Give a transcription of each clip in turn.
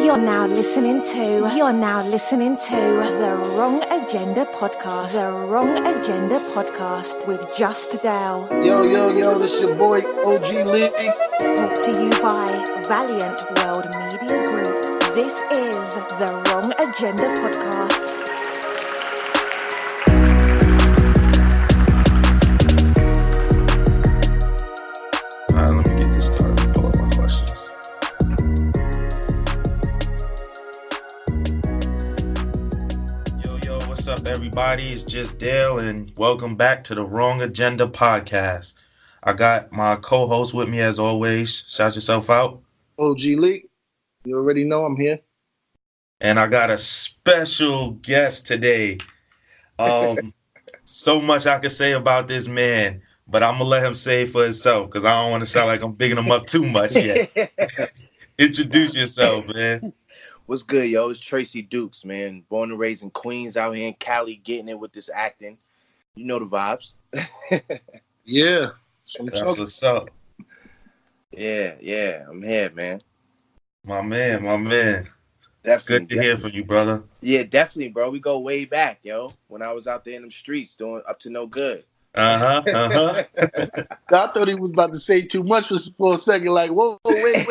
You're now listening to the Wrong Agenda Podcast. The Wrong Agenda Podcast with Just Dale. Yo, this your boy OG Leek. Brought to you by Valiant World Media Group. This is the Wrong Agenda Podcast. Let me get this started. Pull up my questions. Yo, what's up, everybody? It's just Dale, and welcome back to the Wrong Agenda Podcast. I got my co-host with me as always. Shout yourself out. OG Leek. You already know I'm here. And I got a special guest today. So much I could say about this man, but I'm going to let him say it for himself because I don't want to sound like I'm bigging him up too much yet. Introduce yourself, man. What's good, yo? It's Tracey Dukes, man. Born and raised in Queens, out here in Cali, getting it with this acting. You know the vibes. Yeah. That's what's up. Yeah. I'm here, man. My man. Definitely. Good to hear from you, brother. Yeah, definitely, bro. We go way back, yo. When I was out there in them streets doing up to no good. Uh-huh. I thought he was about to say too much for a second. Like, whoa, wait.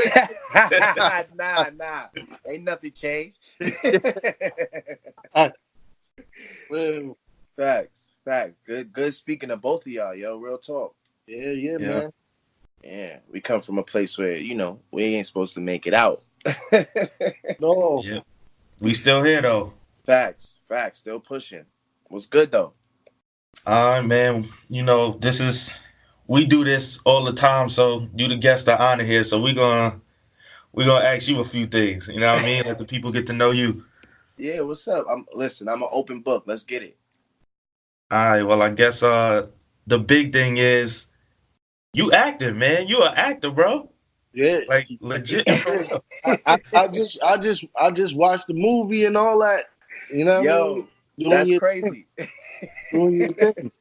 Nah. Ain't nothing changed. Well, Facts. Good speaking to both of y'all, yo. Real talk. yeah, man. Yeah, we come from a place where, we ain't supposed to make it out. No. Yeah. We still here, though. Facts. Still pushing. What's good, though? All right, man. We do this all the time, so you the guest of honor here. So we're gonna ask you a few things. You know what I mean? Let the people get to know you. Yeah, what's up? I'm an open book. Let's get it. All right. Well, I guess the big thing is you acting, man. You an actor, bro. Yeah. Like legit. I just watched the movie and all that. You know, Yo, that's crazy. Doing your thing.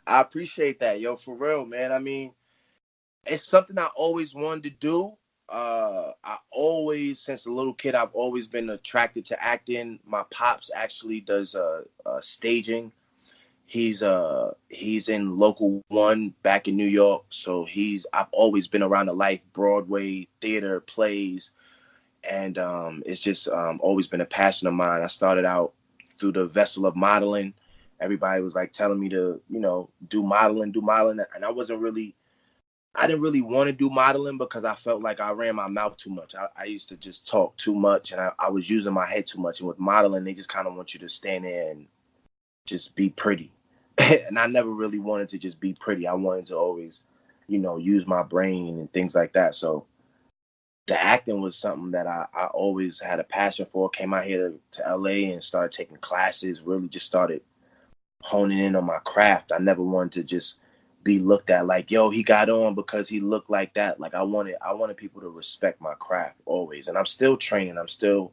I appreciate that, yo, for real, man. I mean, it's something I always wanted to do. Since a little kid, I've always been attracted to acting. My pops actually does staging. He's in Local 1 back in New York, so I've always been around the life, Broadway, theater, plays, and it's just always been a passion of mine. I started out through the vessel of modeling. Everybody was like telling me to, do modeling, and I didn't really want to do modeling because I felt like I ran my mouth too much. I used to just talk too much, and I was using my head too much. And with modeling, they just kind of want you to stand there and just be pretty. And I never really wanted to just be pretty. I wanted to always, use my brain and things like that. So the acting was something that I always had a passion for. Came out here to LA and started taking classes, really just started honing in on my craft. I never wanted to just be looked at like, yo, he got on because he looked like that. Like I wanted people to respect my craft always. And I'm still training. I'm still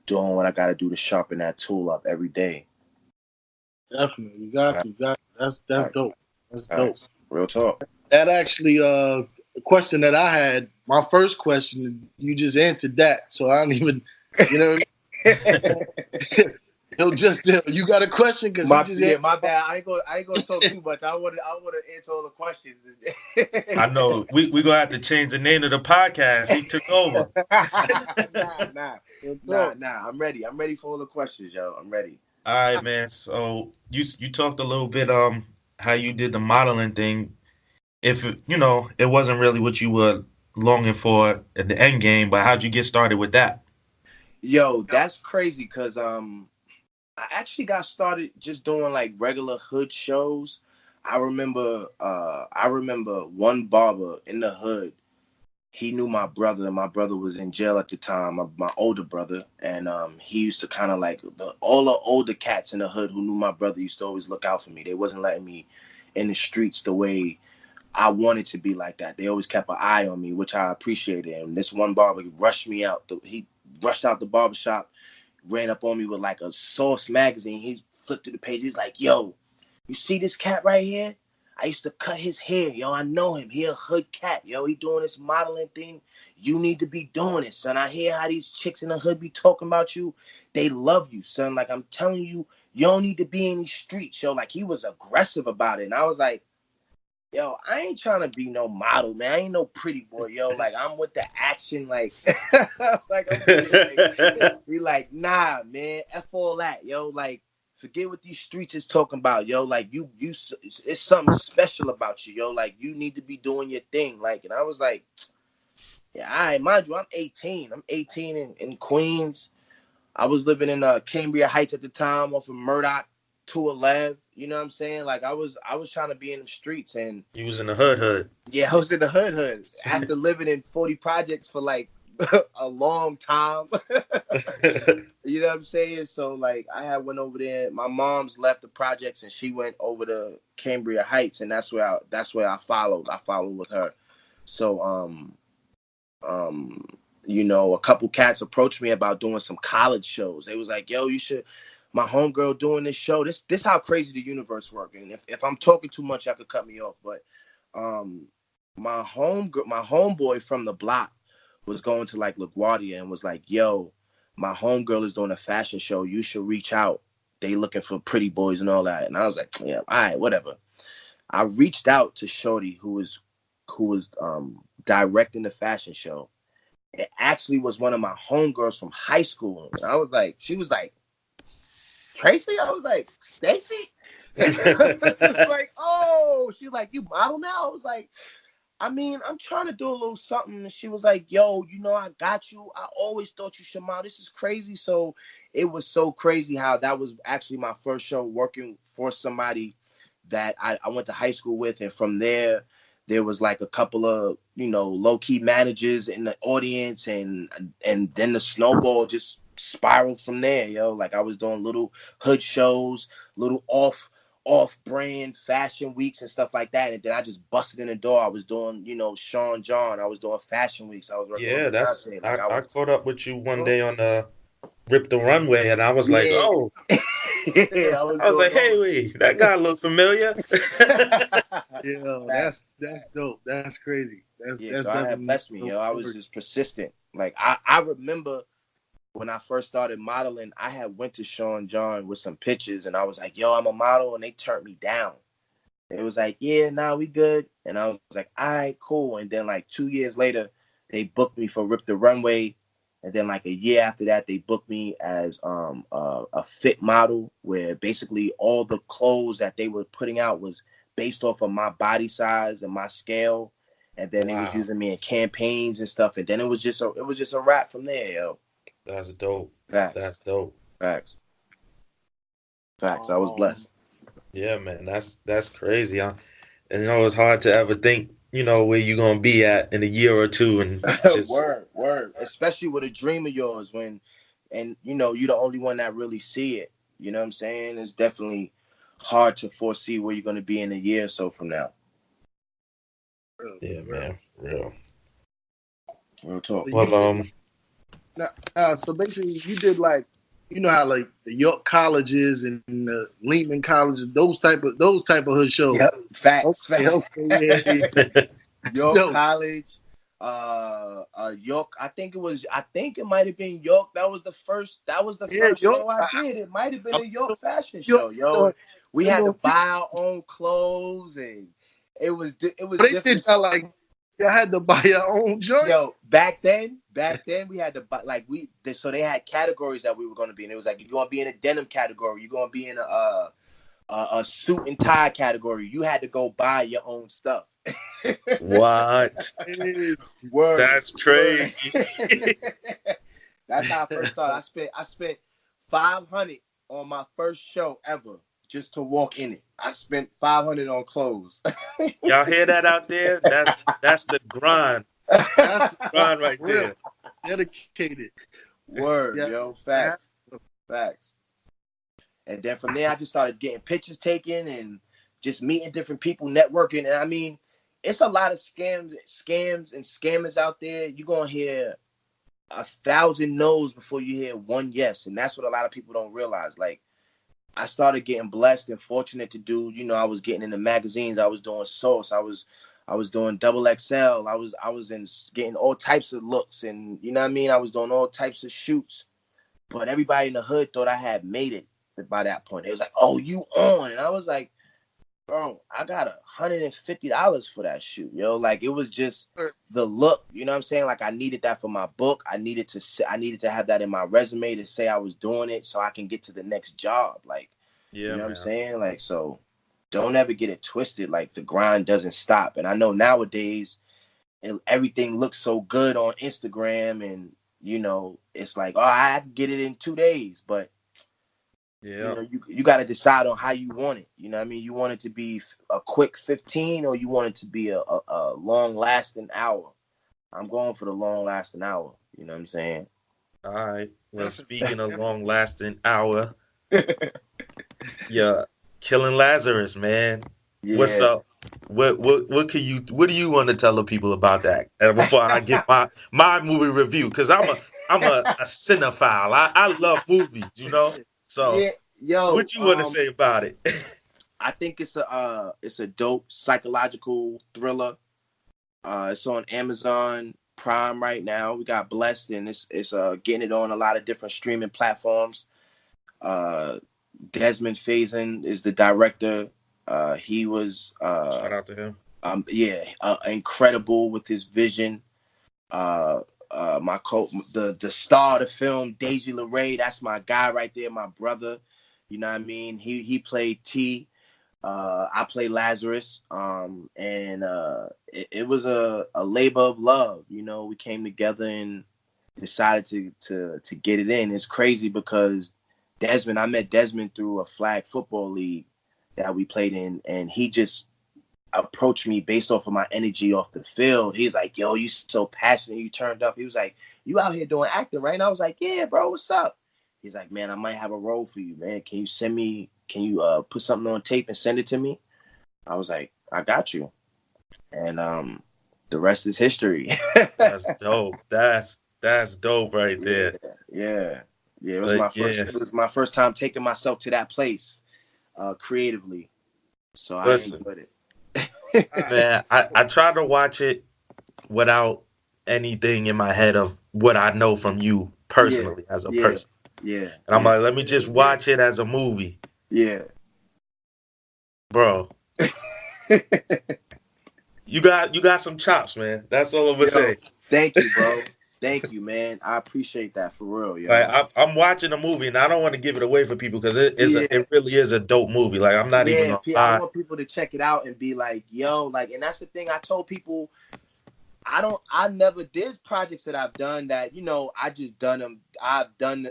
doing what I got to do to sharpen that tool up every day. Definitely. You got to. That's dope. That's dope. Real talk. That actually, the question that I had, my first question, you just answered that. So I don't even, He'll just you got a question because my bad. I ain't gonna talk too much. I want to answer all the questions. I know we gonna have to change the name of the podcast. He took over. Nah. I'm ready. I'm ready for all the questions, yo. I'm ready. All right, man. So you talked a little bit how you did the modeling thing. If it wasn't really what you were longing for at the end game, but how'd you get started with that? Yo, that's crazy because I actually got started just doing like regular hood shows. I remember one barber in the hood. He knew my brother. My brother was in jail at the time, my older brother. And he used to kind of like all the older cats in the hood who knew my brother used to always look out for me. They wasn't letting me in the streets the way I wanted to be like that. They always kept an eye on me, which I appreciated. And this one barber rushed me out. He rushed out the barbershop, ran up on me with like a Source magazine. He flipped through the page. He's like, yo, you see this cat right here? I used to cut his hair, yo. I know him. He a hood cat, yo. He doing this modeling thing. You need to be doing it, son. I hear how these chicks in the hood be talking about you. They love you, son. Like, I'm telling you, you don't need to be in these streets, yo. Like, he was aggressive about it. And I was like, yo, I ain't trying to be no model, man. I ain't no pretty boy, yo. Like, I'm with the action, like, like, I'm like, we like, nah, man, F all that, yo. Like, forget what these streets is talking about, yo. Like, it's something special about you, yo. Like, you need to be doing your thing. Like, and I was like, yeah, all right, mind you, I'm 18. I'm 18 in Queens. I was living in Cambria Heights at the time off of Murdoch 211. You know what I'm saying? Like, I was trying to be in the streets. And You was in the hood. yeah, I was in the hood. After living in 40 projects for like a long time. You know what I'm saying? So like I went over there. My mom's left the projects and she went over to Cambria Heights, and that's where I followed. I followed with her. So you know, a couple cats approached me about doing some college shows. They was like, yo, you should, my homegirl doing this show. This how crazy the universe works. And if I'm talking too much, y'all could cut me off. But my homeboy from the block was going to like LaGuardia and was like, yo, my homegirl is doing a fashion show. You should reach out. They looking for pretty boys and all that. And I was like, yeah, all right, whatever. I reached out to Shorty, who was directing the fashion show. It actually was one of my homegirls from high school. And I was like, she was like, Tracey? I was like, Stacy? Like, oh, she's like, you model now? I was like, I mean, I'm trying to do a little something. And she was like, yo, you know, I got you. I always thought you should model. This is crazy. So it was so crazy how that was actually my first show working for somebody that I went to high school with. And from there was like a couple of, you know, low-key managers in the audience. And then the snowball just spiraled from there, yo. Like I was doing little hood shows, little off-brand fashion weeks and stuff like that. And then I just busted in the door. I was doing, you know, Sean John. I was doing fashion weeks. I was working Yeah, with that's Beyonce. I caught up with you one day on the Rip the Runway, and I was like, Yeah. oh, Yeah, I was like, hey, wait, that guy look familiar. Yeah, that's dope. That's crazy. That's God had definitely blessed me, dope yo. I was work. just persistent. Like I remember when I first started modeling, I had went to Sean John with some pictures, and I was like, yo, I'm a model, and they turned me down. It was like, yeah, nah, we good. And I was like, all right, cool. And then like 2 years later, they booked me for Rip the Runway. And then like a year after that, they booked me as a fit model, where basically all the clothes that they were putting out was based off of my body size and my scale. And then they was using me in campaigns and stuff. And then it was just a wrap from there, yo. That's dope. Facts. That's dope. Facts. I was blessed. Yeah, man, that's crazy. And you know, it's hard to ever think, you know, where you're gonna be at in a year or two, and just word. Especially with a dream of yours, and you know, you're the only one that really see it. You know what I'm saying? It's definitely hard to foresee where you're gonna be in a year or so from now. yeah, man, for Real talk. real. Well, So basically, you did like, you know how like the York colleges and the Lehman colleges, those type of hood shows. Yep. Facts. Okay, yeah. York Dope. College, York. I think it might have been York. That was the first York. show I did. It might have been a York fashion show, yo. We had to buy our own clothes, and it was They different. did that like you had to buy your own joint. Yo, back then we had to buy, like so they had categories that we were going to be in. It was like, you're going to be in a denim category, you're going to be in a suit and tie category. You had to go buy your own stuff. what? Word. That's crazy. That's how I first started. I spent $500 on my first show ever just to walk in it. I spent $500 on clothes. Y'all hear that out there? That's the grind. That's the grind right there. Dedicated. Word, Yeah. yo. Facts. And then from there, I just started getting pictures taken and just meeting different people, networking. And I mean, it's a lot of scams and scammers out there. You're going to hear 1,000 no's before you hear one yes. And that's what a lot of people don't realize. Like, I started getting blessed and fortunate to do, I was getting in the magazines. I was doing Source. I was doing Double XL. I was in getting all types of looks, and you know what I mean. I was doing all types of shoots, but everybody in the hood thought I had made it by that point. It was like, "Oh, you on?" And I was like, "Bro, I got $150 for that shoot, yo." Like it was just the look, you know what I'm saying? Like I needed that for my book. I needed to have that in my resume to say I was doing it so I can get to the next job. Like, Yeah, you know man. what I'm saying? Like, so don't ever get it twisted. Like the grind doesn't stop. And I know nowadays everything looks so good on Instagram, and it's like, oh, I can get it in 2 days, but Yeah. you got to decide on how you want it. You know what I mean? You want it to be a quick 15, or you want it to be a long lasting hour. I'm going for the long lasting hour. You know what I'm saying? All right. Well, speaking of long lasting hour, yeah, Killing Lazarus, man. Yeah. What's up? What do you want to tell the people about that? Before I give my movie review, because I'm a cinephile. I love movies, So Yeah, yo, what you want to say about it? I think it's a dope psychological thriller. It's on Amazon Prime right now. We got blessed, and it's getting it on a lot of different streaming platforms. Desmond Faison is the director. He was Shout out to him. Incredible with his vision. The star of the film, Deji LeRae, that's my guy right there, my brother. You know what I mean? He played T. I play Lazarus. It was a labor of love. We came together and decided to get it in. It's crazy because I met Desmond through a flag football league that we played in, and he just approached me based off of my energy off the field. He's like, "Yo, you so passionate, you turned up." He was like, "You out here doing acting, right?" And I was like, "Yeah, bro, what's up?" He's like, "Man, I might have a role for you, man. Can you put something on tape and send it to me?" I was like, "I got you." And the rest is history. That's dope. That's dope right there. Yeah. It was my first time taking myself to that place creatively. So Listen, I enjoyed it. Man, I try to watch it without anything in my head of what I know from you personally as a person. Yeah. And I'm like, let me just watch it as a movie. Yeah. Bro. You got some chops, man. That's all I'm gonna say. Thank you, bro. Thank you, man. I appreciate that for real, yo. Like I'm watching a movie, and I don't want to give it away for people because it really is a dope movie. Like I'm not even gonna lie. I want people to check it out and be like, yo, like, and that's the thing I told people. I never did projects that I've done that, I just done them. I've done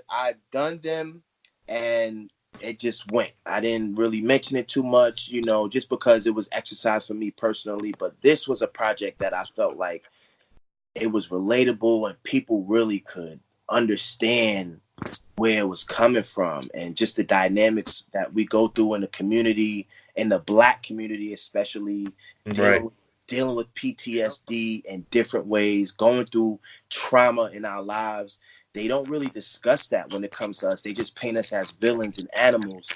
them, and it just went. I didn't really mention it too much, just because it was exercise for me personally. But this was a project that I felt like it was relatable and people really could understand where it was coming from, and just the dynamics that we go through in the community, in the Black community especially, dealing with PTSD in different ways, going through trauma in our lives. They don't really discuss that when it comes to us. They just paint us as villains and animals,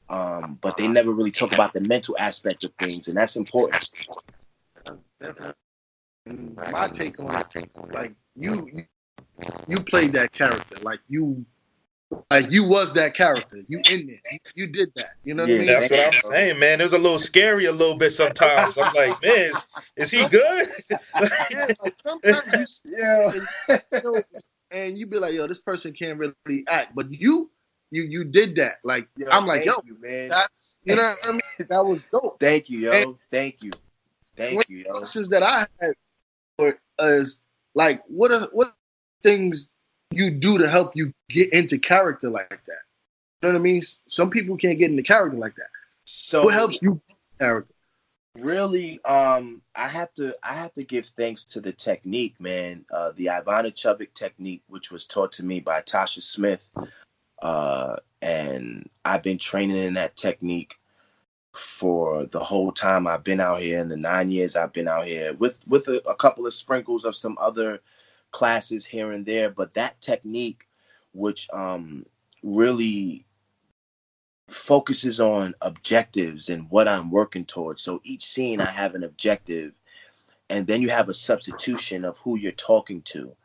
but they never really talk about the mental aspect of things, and that's important. My take on it, like you played that character, like you was that character. You in there, you did that. You know what I mean? That's what I'm saying, man. It was a little scary a little bit sometimes. I'm like, man, is he good? Sometimes and you be like, yo, this person can't really act, but you did that. Like, I'm like, yo, you, man. That's, you know what I mean? That was dope. Thank you, yo. And Thank you, yo. Questions that I had is like, what things you do to help you get into character like that? You know what I mean? Some people can't get into character like that. So what helps you character? Really, I have to give thanks to the technique, man. The Ivana Chubbuck technique, which was taught to me by Tasha Smith, and I've been training in that technique for the whole time I've been out here, in the 9 years I've been out here, with a couple of sprinkles of some other classes here and there. But that technique, which really focuses on objectives and what I'm working towards. So each scene I have an objective, and then you have a substitution of who you're talking to,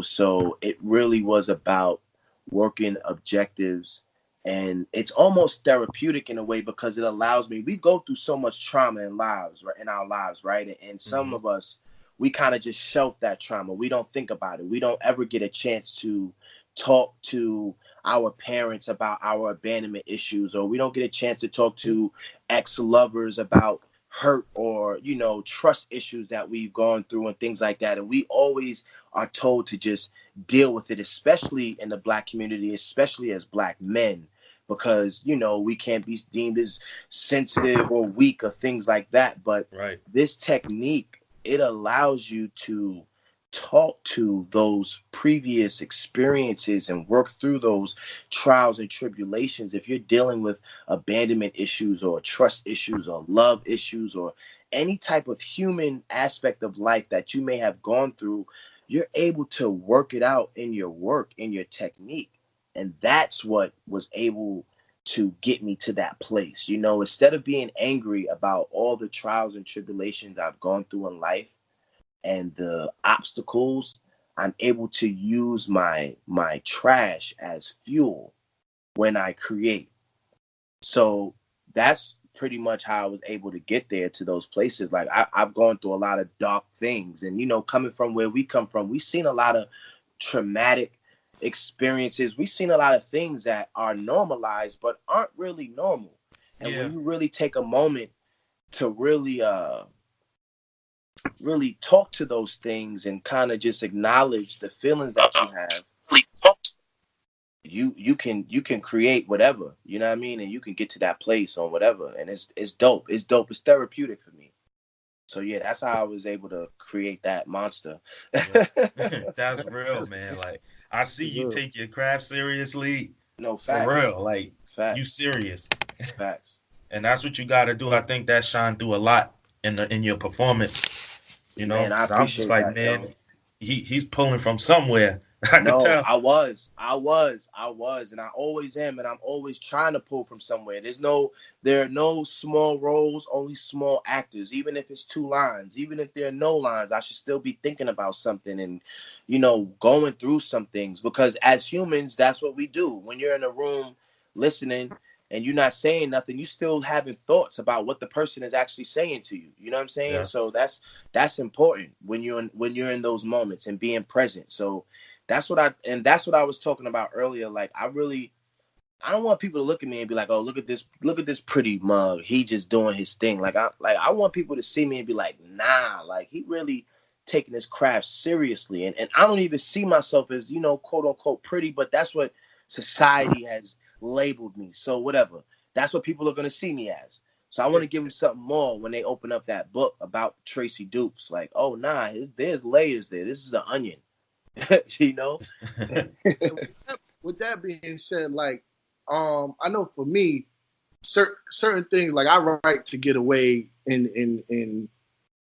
so it really was about working objectives. And it's almost therapeutic in a way, because it allows me, we go through so much trauma in our lives, right? And some of us, we kind of just shelf that trauma. We don't think about it. We don't ever get a chance to talk to our parents about our abandonment issues, or we don't get a chance to talk to ex-lovers about hurt or trust issues that we've gone through and things like that. And we always are told to just deal with it, especially in the Black community, especially as Black men, because we can't be deemed as sensitive or weak or things like that. But this technique, it allows you to talk to those previous experiences and work through those trials and tribulations. If you're dealing with abandonment issues or trust issues or love issues or any type of human aspect of life that you may have gone through, you're able to work it out in your work, in your technique. And that's what was able to get me to that place. Instead of being angry about all the trials and tribulations I've gone through in life and the obstacles, I'm able to use my trash as fuel when I create. So that's pretty much how I was able to get there to those places. Like I've gone through a lot of dark things, and coming from where we come from, we've seen a lot of traumatic experiences. We've seen a lot of things that are normalized but aren't really normal. And when you really take a moment to really talk to those things and kind of just acknowledge the feelings that you have, you can create whatever, you know what I mean? And you can get to that place or whatever. And it's dope. It's dope. It's therapeutic for me. So yeah, that's how I was able to create that monster. That's real, man. Like, I see you take your craft seriously. No, facts. For real. Like, facts. You serious. Facts. And that's what you got to do. I think that shine through a lot in your performance. Man, I appreciate I'm just like, that, man, yo. He's pulling from somewhere. I No, could tell. I was, and I always am, and I'm always trying to pull from somewhere. There are no small roles, only small actors. Even if it's 2 lines, even if there are no lines, I should still be thinking about something and, going through some things, because as humans, that's what we do. When you're in a room listening and you're not saying nothing, you still having thoughts about what the person is actually saying to you. You know what I'm saying? Yeah. So that's important when you're in those moments and being present. So that's what I was talking about earlier. Like, I don't want people to look at me and be like, oh, look at this pretty mug. He just doing his thing. I want people to see me and be like, nah, like he really taking his craft seriously. And I don't even see myself as, quote unquote pretty, but that's what society has labeled me. So whatever. That's what people are going to see me as. So I want to give them something more when they open up that book about Tracey Dukes. Like, oh, nah, there's layers there. This is an onion. With that being said, like, I know for me, certain things, like I write to get away and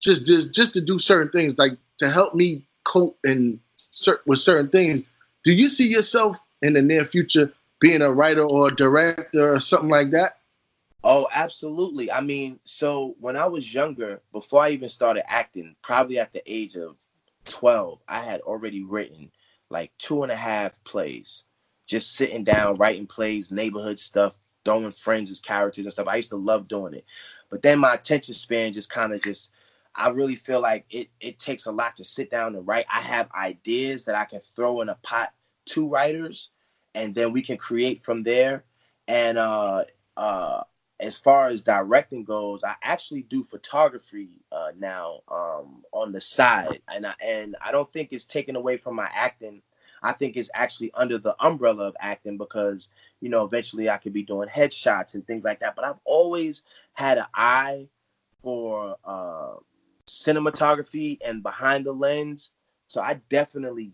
just to do certain things, like to help me cope with certain things. Do you see yourself in the near future being a writer or a director or something like that? Oh, absolutely. I mean, so when I was younger, before I even started acting, probably at the age of 12, I had already written like 2.5 plays, just sitting down, writing plays, neighborhood stuff, throwing friends as characters and stuff. I used to love doing it. But then my attention span I really feel like it takes a lot to sit down and write. I have ideas that I can throw in a pot to writers, and then we can create from there. And as far as directing goes, I actually do photography now on the side, and I don't think it's taken away from my acting. I think it's actually under the umbrella of acting, because eventually I could be doing headshots and things like that. But I've always had an eye for cinematography and behind the lens, so I definitely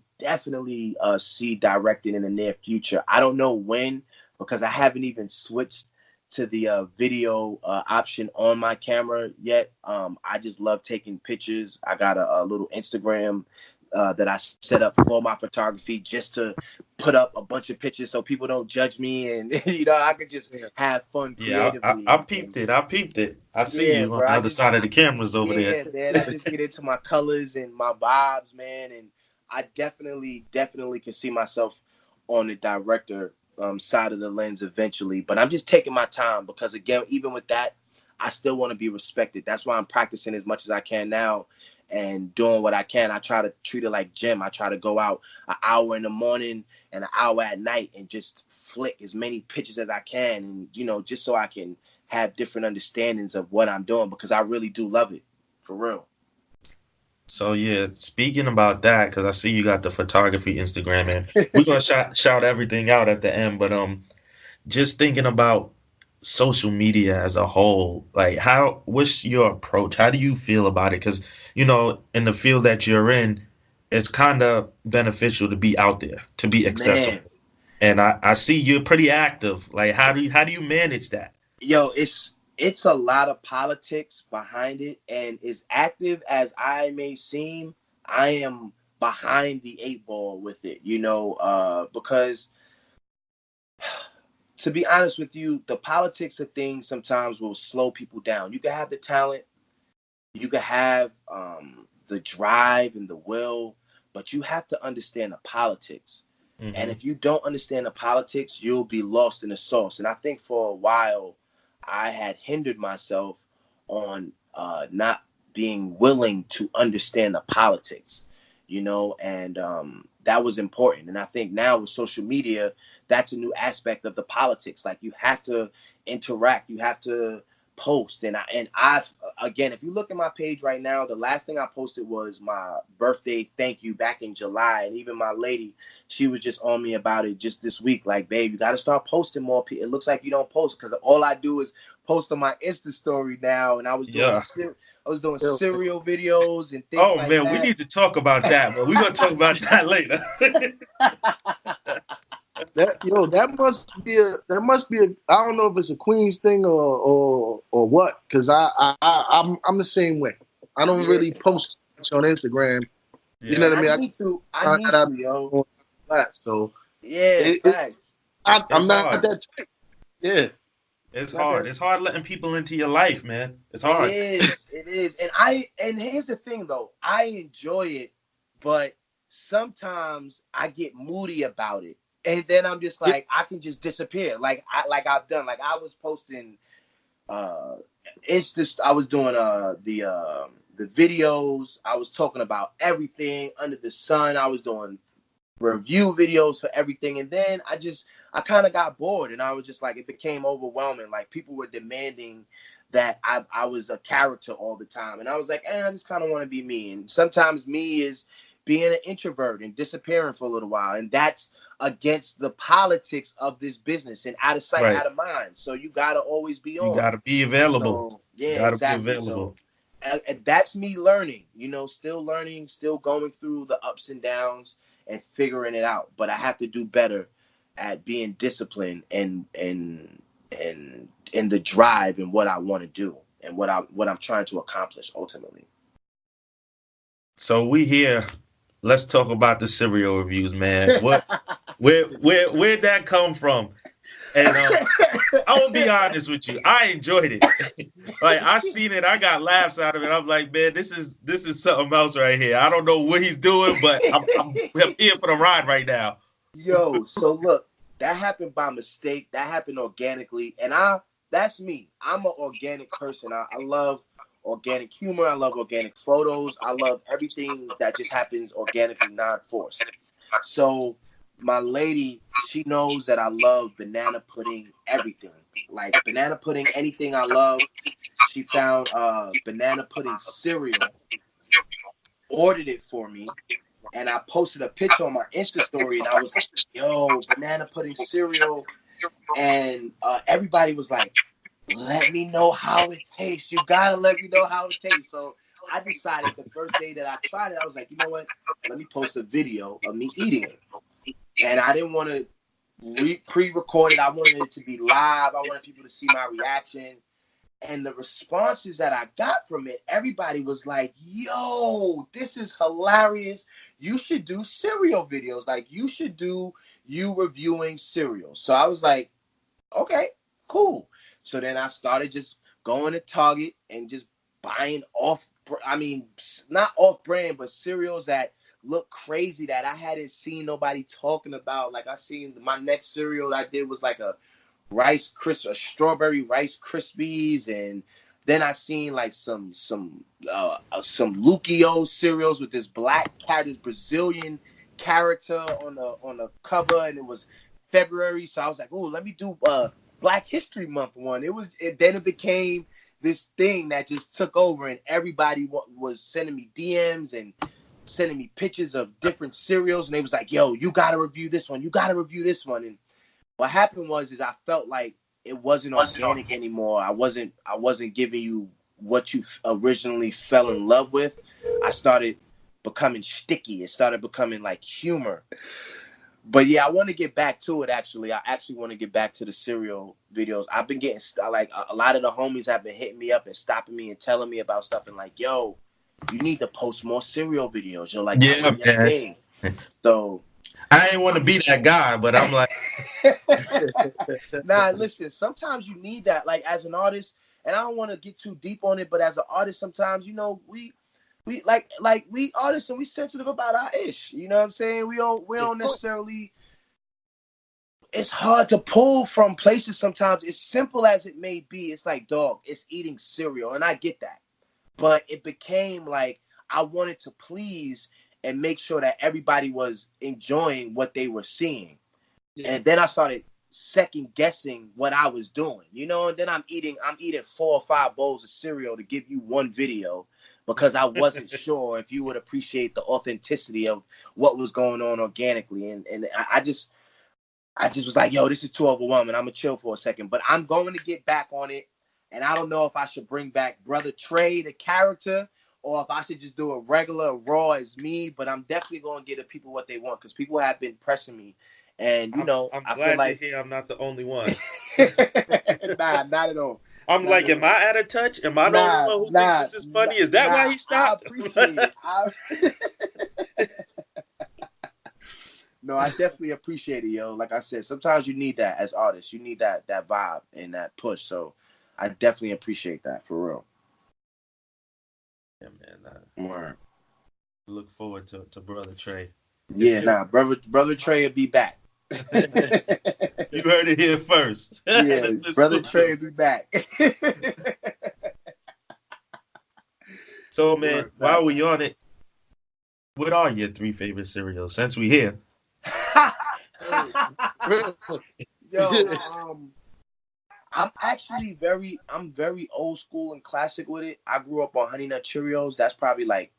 see directing in the near future. I don't know when, because I haven't even switched to the video option on my camera yet. I just love taking pictures. I got a little Instagram that I set up for my photography just to put up a bunch of pictures so people don't judge me, and I could just have fun Yeah, creatively. I peeped it. I peeped it. I see Yeah, you on bro. the other side of the cameras over there. Yeah, man. I just get into my colors and my vibes, man, and I definitely can see myself on the director side of the lens eventually. But I'm just taking my time because, again, even with that, I still want to be respected. That's why I'm practicing as much as I can now and doing what I can. I try to treat it like gym. I try to go out an hour in the morning and an hour at night and just flick as many pictures as I can, and just so I can have different understandings of what I'm doing, because I really do love it, for real. So yeah, speaking about that, because I see you got the photography Instagram, and we're gonna shout everything out at the end. But just thinking about social media as a whole, like what's your approach? How do you feel about it? Because in the field that you're in, it's kind of beneficial to be out there, to be accessible. Man, And I see you're pretty active. Like, how do you manage that? yo, it's a lot of politics behind it, and as active as I may seem, I am behind the eight ball with it, because to be honest with you, the politics of things sometimes will slow people down. You can have the talent, you can have the drive and the will, but you have to understand the politics. And if you don't understand the politics, you'll be lost in the sauce. And I think for a while, I had hindered myself on not being willing to understand the politics, and that was important. And I think now with social media, that's a new aspect of the politics. Like, you have to interact, you have to post. And I've again, if you look at my page right now, the last thing I posted was my birthday thank you back in July. And even my lady, she was just on me about it just this week. Like, babe, you got to start posting more. It looks like you don't post, because all I do is post on my Insta story now. And I was doing cereal videos and things like that. Oh man, we need to talk about that, but we're gonna talk about that later. That must be a I don't know if it's a Queens thing or what, because I'm the same way. I don't really post much on Instagram. Yeah. You know what I mean? I need to, yo. So Yeah, facts. I'm not hard. that type. Yeah. It's hard. It's hard letting people into your life, man. It's hard. It is. And here's the thing though. I enjoy it, but sometimes I get moody about it. And then I'm just like, I can just disappear. Like I've done. Like, I was posting Insta, I was doing the videos. I was talking about everything under the sun. I was doing review videos for everything, and then I kind of got bored, and I was just like, it became overwhelming. Like, people were demanding that I was a character all the time, and I was like, I just kind of want to be me. And sometimes me is being an introvert and disappearing for a little while, and that's against the politics of this business, and out of sight, Right. out of mind. So you gotta always be on. You gotta be available. So, yeah, you gotta exactly. be available. So, that's me learning, still learning, still going through the ups and downs and figuring it out. But I have to do better at being disciplined and the drive and what I want to do and what I'm trying to accomplish ultimately. So we here. Let's talk about the cereal reviews, man. Where'd that come from? And I'm gonna be honest with you, I enjoyed it. Like, I seen it, I got laughs out of it. I'm like, man, this is something else right here. I don't know what he's doing, but I'm here for the ride right now. Yo, so look, that happened by mistake. That happened organically, and that's me. I'm an organic person. I love organic humor. I love organic photos. I love everything that just happens organically, non-forced. So my lady, she knows that I love banana pudding, everything. Like, banana pudding, anything I love. She found banana pudding cereal, ordered it for me, and I posted a picture on my Insta story, and I was like, yo, banana pudding cereal. And everybody was like, let me know how it tastes. You gotta let me know how it tastes. So I decided the first day that I tried it, I was like, you know what? Let me post a video of me eating it. And I didn't want to pre-record it. I wanted it to be live. I wanted people to see my reaction. And the responses that I got from it, everybody was like, yo, this is hilarious. You should do cereal videos. Like, you should do you reviewing cereal. So I was like, okay, cool. So then I started just going to Target and just buying not off brand, but cereals that look crazy that I hadn't seen nobody talking about. Like, I seen my next cereal I did was like a strawberry Rice Krispies, and then I seen like some Lucio cereals with this this Brazilian character on the cover, and it was February, so I was like, oh, let me do Black History Month one. Then it became this thing that just took over, and everybody was sending me DMs and sending me pictures of different cereals, and they was like, yo, you gotta review this one, and what happened was I felt like it wasn't organic anymore. I wasn't giving you what you originally fell in love with. I started becoming sticky. It started becoming like humor. But yeah, I want to get back to it. Actually, I actually want to get back to the cereal videos. I've been getting like a lot of the homies have been hitting me up and stopping me and telling me about stuff and like, yo, you need to post more cereal videos. You're like, yeah, man. So. I ain't want to be that guy, but I'm like, nah, listen, sometimes you need that, like, as an artist, and I don't want to get too deep on it, but as an artist, sometimes, you know, we we artists and we sensitive about our ish. You know what I'm saying? We don't necessarily. It's hard to pull from places sometimes. As simple as it may be, it's like, dog, it's eating cereal, and I get that, but it became like I wanted to please and make sure that everybody was enjoying what they were seeing. Yeah. And then I started second guessing what I was doing, you know, and then I'm eating 4 or 5 bowls of cereal to give you one video because I wasn't sure if you would appreciate the authenticity of what was going on organically. And I just was like, yo, this is too overwhelming. I'm gonna chill for a second, but I'm going to get back on it. And I don't know if I should bring back Brother Trey, the character, or if I should just do a regular raw as me, but I'm definitely going to get the people what they want because people have been pressing me. And, you know, I'm glad to hear I'm not the only one. Nah, not at all. I'm not like, am I out of touch? Am I the only one who thinks this is funny? Is that why he stopped? I appreciate it. No, I definitely appreciate it, yo. Like I said, sometimes you need that as artists. You need that vibe and that push. So I definitely appreciate that, for real. Yeah, man. Look forward to Brother Trey. Yeah, Brother Trey will be back. You heard it here first. Yeah, Brother Trey will be back. So, man, while we on it, what are your 3 favorite cereals since we here? Yo, I'm actually very old school and classic with it. I grew up on Honey Nut Cheerios. That's probably like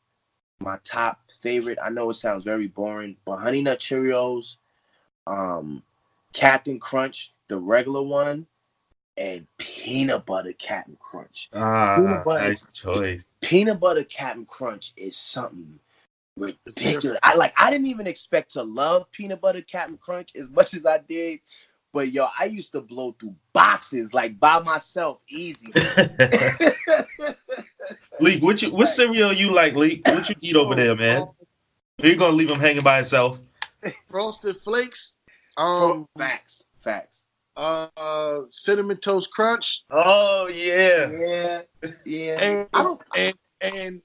my top favorite. I know it sounds very boring, but Honey Nut Cheerios, Captain Crunch, the regular one, and Peanut Butter Captain Crunch. Nice choice. Peanut Butter Captain Crunch is something ridiculous. I didn't even expect to love Peanut Butter Captain Crunch as much as I did. But yo, I used to blow through boxes like by myself, easy. Leek, what cereal you like, Leek? What you eat over there, man? You're gonna leave him hanging by himself. Frosted Flakes. Facts. Cinnamon Toast Crunch. Oh yeah. And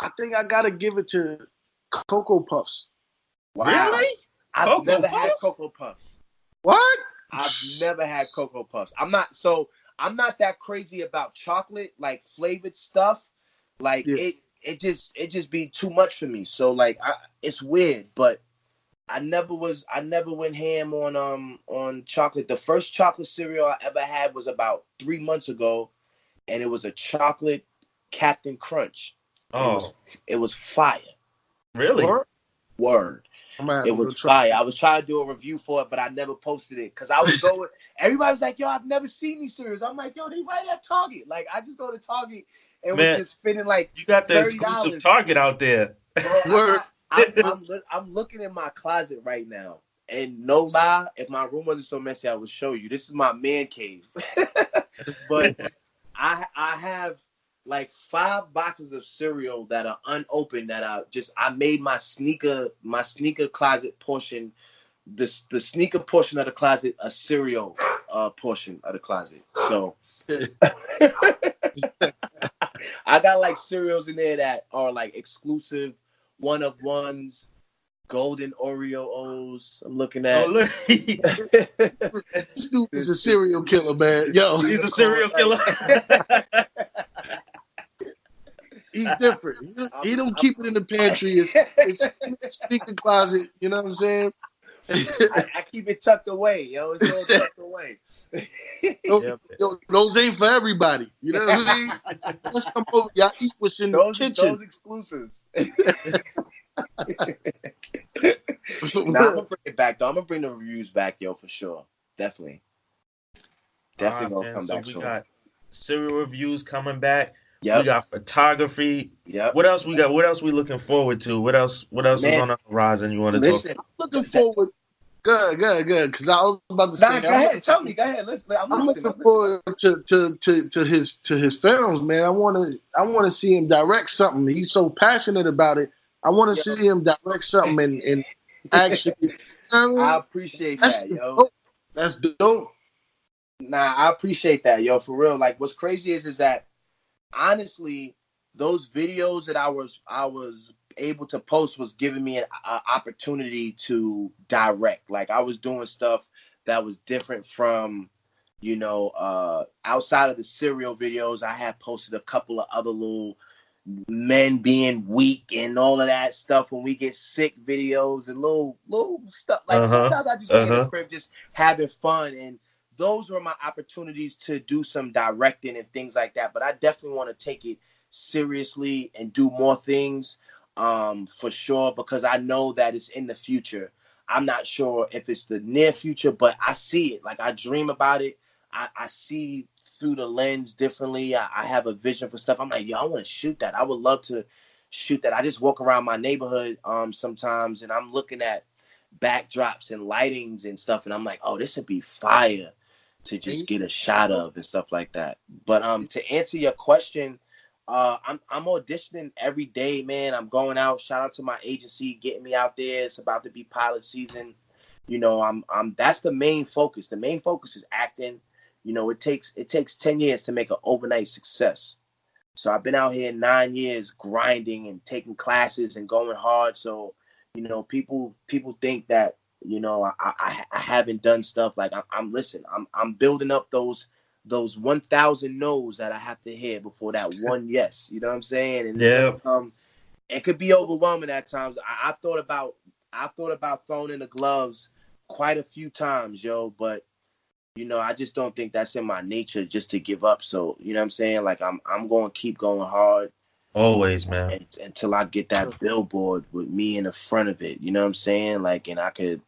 I think I gotta give it to Cocoa Puffs. Wow. Really? I've never had Cocoa Puffs. What? I've never had Cocoa Puffs. I'm not that crazy about chocolate, like flavored stuff. Like it just be too much for me. So like it's weird, but I never went ham on chocolate. The first chocolate cereal I ever had was about 3 months ago, and it was a chocolate Captain Crunch. Oh. It was fire. Really? Word. It was fire. I was trying to do a review for it, but I never posted it because I was going. Everybody was like, "Yo, I've never seen these cereals." I'm like, "Yo, they right at Target." Like, I just go to Target and was just spending like you got the $30. Exclusive Target out there. Bro, I'm looking in my closet right now, and no lie, if my room wasn't so messy, I would show you. This is my man cave. But I have like 5 boxes of cereal that are unopened that I made my sneaker closet portion, the sneaker portion of the closet, a cereal portion of the closet. So I got like cereals in there that are like exclusive, one of ones, golden Oreo O's. I'm looking at. Oh, look. Snoop is a serial killer, man. Yo, He's a serial killer. He's different. He don't keep it in the pantry. It's in the sneaker closet. You know what I'm saying? I keep it tucked away, yo. It's all tucked away. Yo, those ain't for everybody. You know what I mean? Let's come over. Y'all eat what's in the kitchen. Those exclusives. I'm gonna bring it back though. I'm gonna bring the reviews back, yo, for sure. Definitely gonna come back. We got cereal reviews coming back. Yep. We got photography. Yep. What else we got? What else we looking forward to? What else is on the horizon you want to talk? I'm looking forward. Good. Because I was about to say. Go ahead. Tell me. Go ahead. I'm looking forward to his films, man. I want to see him direct something. He's so passionate about it. I want to see him direct something and actually. I appreciate that, yo. Dope. That's dope. Nah, I appreciate that, yo. For real. Like, what's crazy is that honestly, those videos that I was able to post was giving me an opportunity to direct. Like, I was doing stuff that was different from, outside of the cereal videos. I had posted a couple of other little men being weak and all of that stuff when we get sick videos and little stuff. Like, sometimes I just be in the crib just having fun, and those were my opportunities to do some directing and things like that. But I definitely want to take it seriously and do more things, for sure, because I know that it's in the future. I'm not sure if it's the near future, but I see it. Like, I dream about it. I see through the lens differently. I have a vision for stuff. I'm like, yo, I want to shoot that. I would love to shoot that. I just walk around my neighborhood sometimes, and I'm looking at backdrops and lightings and stuff, and I'm like, oh, this would be fire to just get a shot of and stuff like that. But to answer your question, I'm auditioning every day, man. I'm going out. Shout out to my agency getting me out there. It's about to be pilot season. I'm that's the main focus. The main focus is acting. It takes 10 years to make an overnight success. So I've been out here 9 years grinding and taking classes and going hard. So, people think that, I haven't done stuff. Like, I'm building up those 1,000 no's that I have to hear before that one yes. You know what I'm saying? And it could be overwhelming at times. I thought about throwing in the gloves quite a few times, yo, but I just don't think that's in my nature just to give up. So, you know what I'm saying? Like, I'm going to keep going hard. Always, man. Until I get that billboard with me in the front of it. You know what I'm saying? Like, and I could,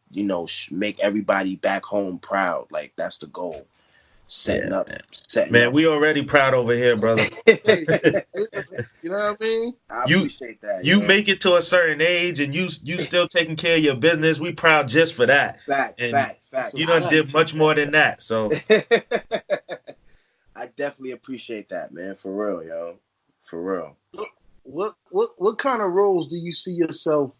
make everybody back home proud. Like, that's the goal. Setting up. We already proud over here, brother. You know what I mean? I appreciate that. You make it to a certain age and you still taking care of your business. We proud just for that. Facts. You done did much more than that. So I definitely appreciate that, man. For real, yo. For real. What kind of roles do you see yourself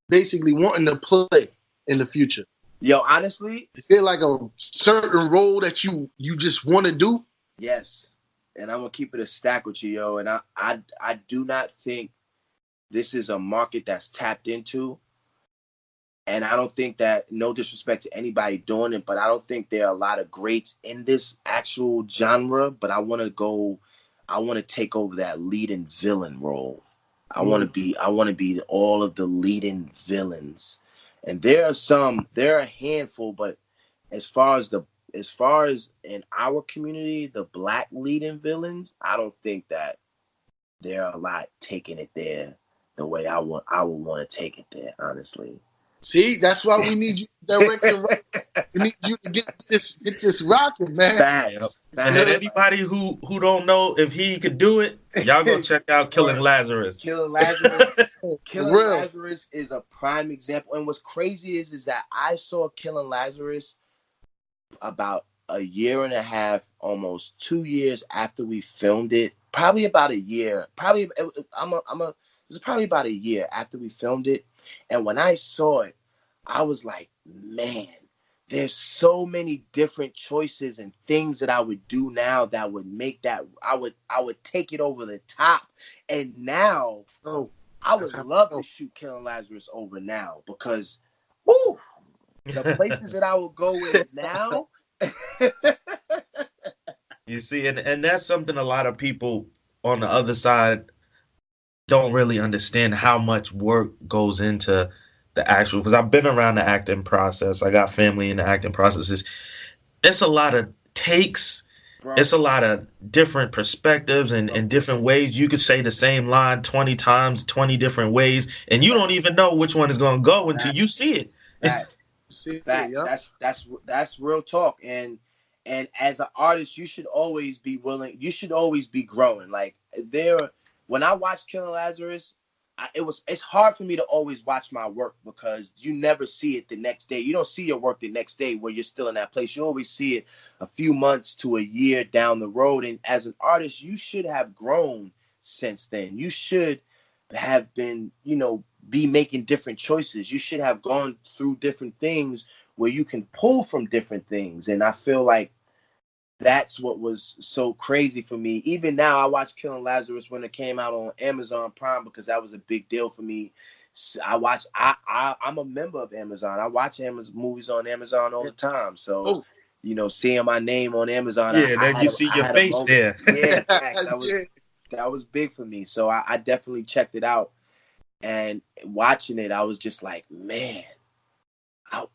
basically wanting to play in the future? Yo, honestly, is there like a certain role that you just want to do? Yes. And I'm gonna keep it a stack with you, yo. And I do not think this is a market that's tapped into. And I don't think that, no disrespect to anybody doing it, but I don't think there are a lot of greats in this actual genre. But I want to take over that leading villain role. I want to be all of the leading villains. And there are a handful, but as far as in our community, the black leading villains, I don't think that there are a lot taking it there the way I would want to take it there, honestly. See, that's why we need you to direct the right. We need you to get this rocking, man. Facts. And then anybody who don't know if he could do it, y'all go check out Killing Lazarus. Killing Lazarus is a prime example. And what's crazy is that I saw Killing Lazarus about a year and a half, almost 2 years after we filmed it. Probably about a year. It was probably about a year after we filmed it. And when I saw it, I was like, man, there's so many different choices and things that I would do now that would make that I would take it over the top. And now I would love to shoot Killing Lazarus over now because whoo, the places that I would go with now. You see, and that's something a lot of people on the other side don't really understand how much work goes into the actual, because I've been around the acting process. I got family in the acting processes. It's a lot of takes. Bro. It's a lot of different perspectives and different ways. You could say the same line 20 times, 20 different ways, and you don't even know which one is going to go until you see it. Facts. That's real talk. And as an artist, you should always be willing. You should always be growing. Like when I watched Killing Lazarus, it's hard for me to always watch my work because you never see it the next day. You don't see your work the next day where you're still in that place. You always see it a few months to a year down the road. And as an artist, you should have grown since then. You should have been, be making different choices. You should have gone through different things where you can pull from different things. And I feel like that's what was so crazy for me. Even now, I watched Killing Lazarus when it came out on Amazon Prime because that was a big deal for me. I'm a member of Amazon. I watch movies on Amazon all the time. So, seeing my name on Amazon. Yeah, then you see your face there. Yeah, that was big for me. So I definitely checked it out. And watching it, I was just like, man,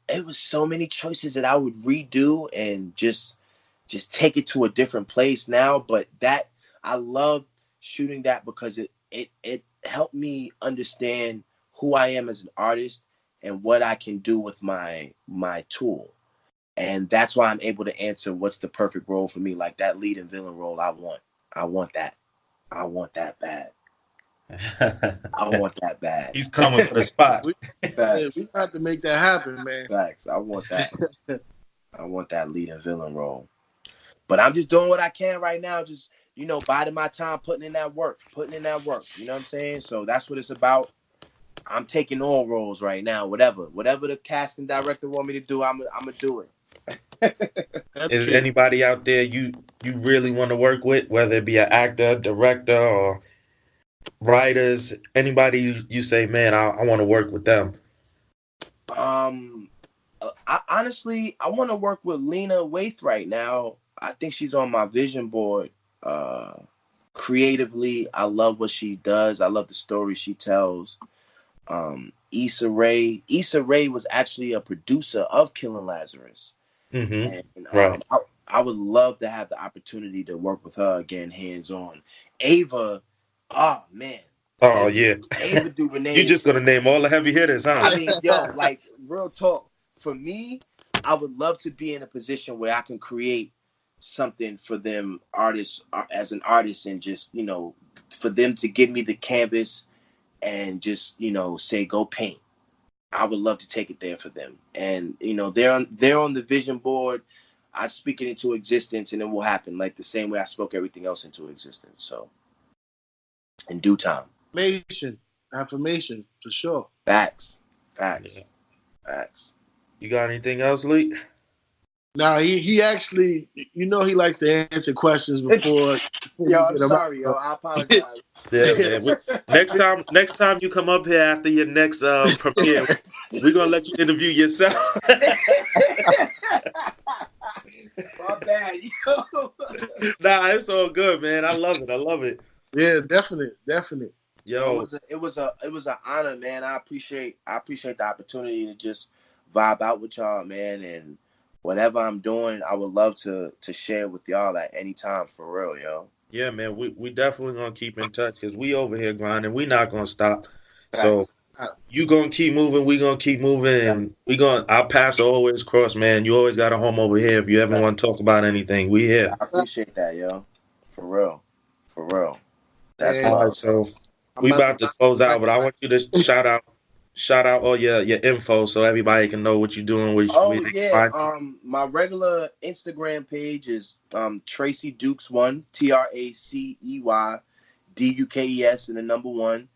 it was so many choices that I would redo and just take it to a different place now. But that I love shooting that because it helped me understand who I am as an artist and what I can do with my tool. And that's why I'm able to answer what's the perfect role for me. Like that lead and villain role, I want that. I want that bad. I want that bad. He's coming for the spot. We have to make that happen, man. Facts. I want that. I want that lead and villain role. But I'm just doing what I can right now. Just, biding my time, putting in that work. You know what I'm saying? So that's what it's about. I'm taking all roles right now. Whatever the casting director want me to do, I'm gonna do it. Is anybody out there you really want to work with, whether it be an actor, director, or writers? Anybody you say, man, I want to work with them? Honestly, I want to work with Lena Waithe right now. I think she's on my vision board. Creatively, I love what she does. I love the stories she tells. Issa Rae was actually a producer of Killing Lazarus. Mm-hmm. And, right. I would love to have the opportunity to work with her again, hands-on. Ava, oh, man. Oh, yeah. Ava DuVernay. You're just going to name all the heavy hitters, huh? I mean, like, real talk. For me, I would love to be in a position where I can create something for them as an artist and just, for them to give me the canvas and just, say, go paint. I would love to take it there for them. And, they're on the vision board. I speak it into existence and it will happen like the same way I spoke everything else into existence. So in due time. Affirmation, for sure. Facts. Yeah. Facts. You got anything else, Leek? Nah, he actually, he likes to answer questions before. Yo, I'm sorry, I apologize. Yeah, man. Next time you come up here after your next premiere, we're gonna let you interview yourself. My bad, yo. Nah, it's all good, man. I love it. Yeah, definite. Yo, it was an honor, man. I appreciate the opportunity to just vibe out with y'all, man, and whatever I'm doing, I would love to share with y'all at any time, for real, yo. Yeah, man, we definitely gonna keep in touch because we over here grinding. We not gonna stop. So you gonna keep moving, we gonna keep moving, and our paths are always cross, man. You always got a home over here if you ever want to talk about anything. We here. I appreciate that, yo. For real. That's all right. So we about to close out, but I want you to shout out shout out all your info so everybody can know what you're doing, where Oh they can yeah, find you. my regular Instagram page is Tracey Dukes 1, TraceydUkes and the number 1.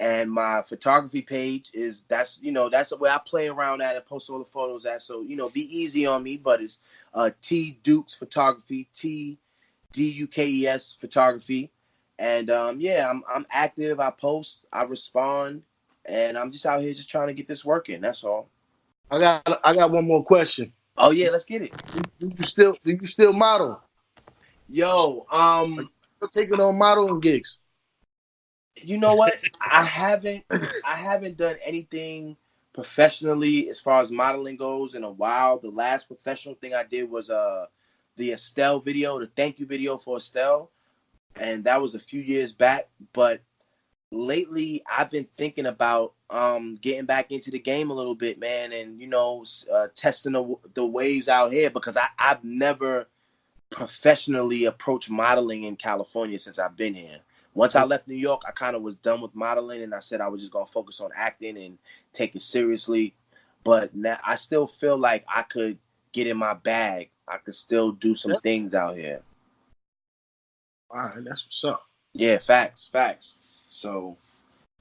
And my photography page is that's where I play around at and post all the photos at. So be easy on me, but it's T Dukes Photography, TDUKES Photography. And I'm active. I post, I respond, and I'm just out here just trying to get this working. That's all. I got one more question. Oh yeah, let's get it. Do you still model? Yo, You're taking on modeling gigs. you know what? I haven't done anything professionally as far as modeling goes in a while. The last professional thing I did was the Estelle video, the thank you video for Estelle, and that was a few years back. But lately, I've been thinking about getting back into the game a little bit, man, and testing the waves out here because I've never professionally approached modeling in California since I've been here. Once I left New York, I kind of was done with modeling, and I said I was just going to focus on acting and take it seriously. But now I still feel like I could get in my bag. I could still do some things out here. All right, that's what's up. Yeah, facts. So,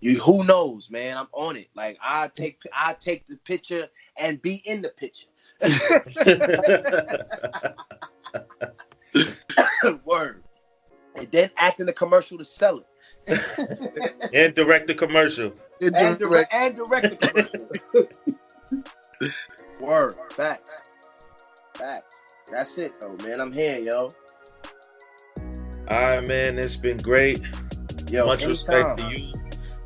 who knows, man? I'm on it. Like I take the picture and be in the picture. Word. And then act in the commercial to sell it. And direct the commercial. And direct the commercial. Word. Facts. That's it, though, man. I'm here, yo. All right, man. It's been great. Yo, much respect to you.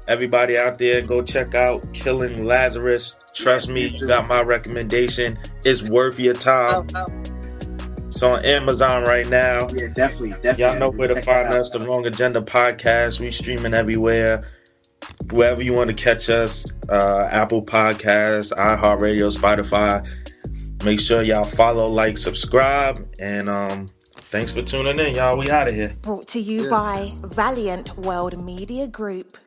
Everybody out there, go check out Killing Lazarus. Trust me, you got my recommendation. It's worth your time. It's on Amazon right now. Yeah, definitely. Y'all know where to find us, the Wrong Agenda Podcast. We streaming everywhere. Wherever you want to catch us, Apple Podcasts, iHeartRadio, Spotify. Make sure y'all follow, like, subscribe, and thanks for tuning in, y'all. We out of here. Brought to you by Valiant World Media Group.